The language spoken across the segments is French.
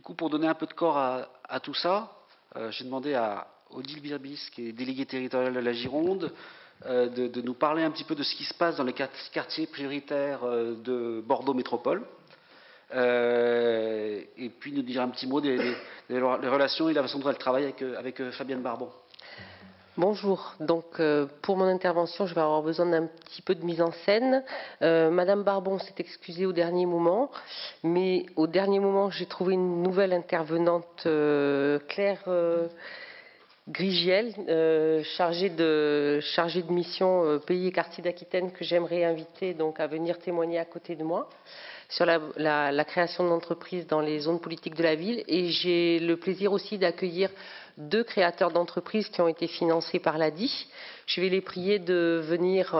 coup, pour donner un peu de corps à tout ça, j'ai demandé à Odile Birbis, qui est déléguée territoriale de la Gironde, de nous parler un petit peu de ce qui se passe dans les quartiers prioritaires de Bordeaux Métropole. Et puis nous dire un petit mot des relations et la façon dont elle travaille avec Fabienne Barbon. Bonjour, donc pour mon intervention, je vais avoir besoin d'un petit peu de mise en scène. Madame Barbon s'est excusée au dernier moment, mais au dernier moment, j'ai trouvé une nouvelle intervenante, Claire Grigiel, chargée de mission Pays et Quartiers d'Aquitaine, que j'aimerais inviter donc à venir témoigner à côté de moi sur la création d'entreprises dans les zones politiques de la ville. Et j'ai le plaisir aussi d'accueillir 2 créateurs d'entreprises qui ont été financés par l'ADI. Je vais les prier de venir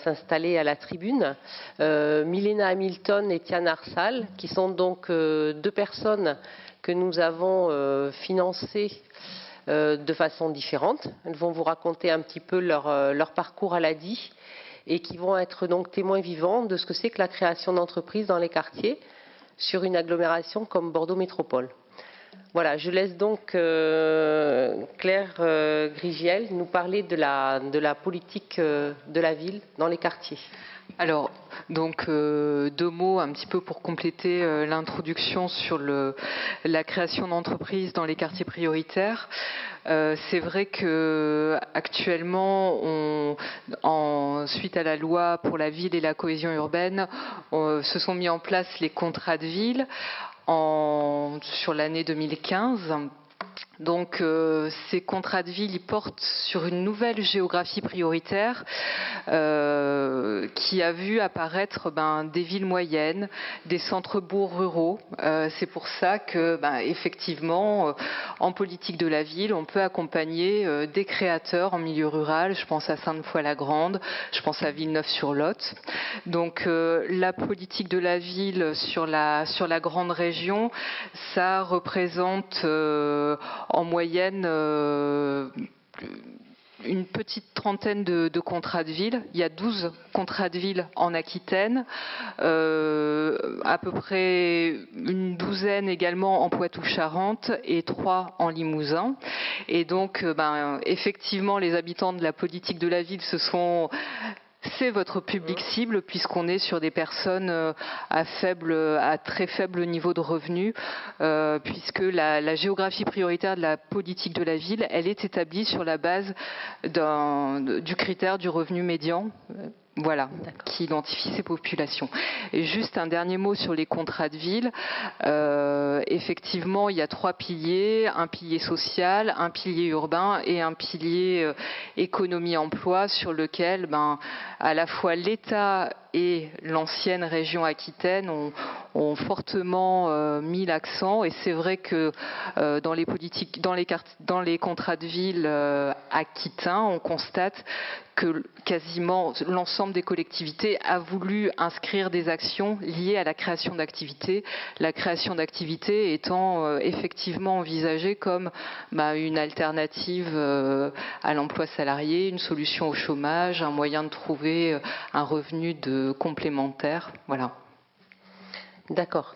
s'installer à la tribune. Milena Hamilton et Tiana Arsal, qui sont donc 2 personnes que nous avons financées de façon différente. Elles vont vous raconter un petit peu leur parcours à l'ADI et qui vont être donc témoins vivants de ce que c'est que la création d'entreprises dans les quartiers sur une agglomération comme Bordeaux Métropole. Voilà, je laisse donc Claire Grigiel nous parler de la politique de la ville dans les quartiers. Alors, donc 2 mots un petit peu pour compléter l'introduction sur la création d'entreprises dans les quartiers prioritaires. C'est vrai que actuellement, suite à la loi pour la ville et la cohésion urbaine, se sont mis en place les contrats de ville sur l'année 2015. Donc ces contrats de ville, ils portent sur une nouvelle géographie prioritaire qui a vu apparaître des villes moyennes, des centres-bourgs ruraux. C'est pour ça que effectivement, en politique de la ville, on peut accompagner des créateurs en milieu rural. Je pense à Sainte-Foy-la-Grande, je pense à Villeneuve-sur-Lot. Donc la politique de la ville sur la grande région, ça représente en moyenne une petite trentaine de contrats de ville. Il y a 12 contrats de ville en Aquitaine, à peu près une douzaine également en Poitou-Charentes et 3 en Limousin. Et donc, effectivement, les habitants de la politique de la ville c'est votre public cible, puisqu'on est sur des personnes à très faible niveau de revenus, puisque la géographie prioritaire de la politique de la ville, elle est établie sur la base du critère du revenu médian. Voilà, qui identifie ces populations. Et juste un dernier mot sur les contrats de ville. Effectivement, il y a 3 piliers, un pilier social, un pilier urbain et un pilier économie-emploi, sur lequel à la fois l'État et l'ancienne région Aquitaine ont fortement mis l'accent. Et c'est vrai que dans les contrats de ville aquitains, on constate que quasiment l'ensemble des collectivités a voulu inscrire des actions liées à la création d'activités. La création d'activités étant effectivement envisagée comme une alternative à l'emploi salarié, une solution au chômage, un moyen de trouver un revenu complémentaire. Voilà. D'accord.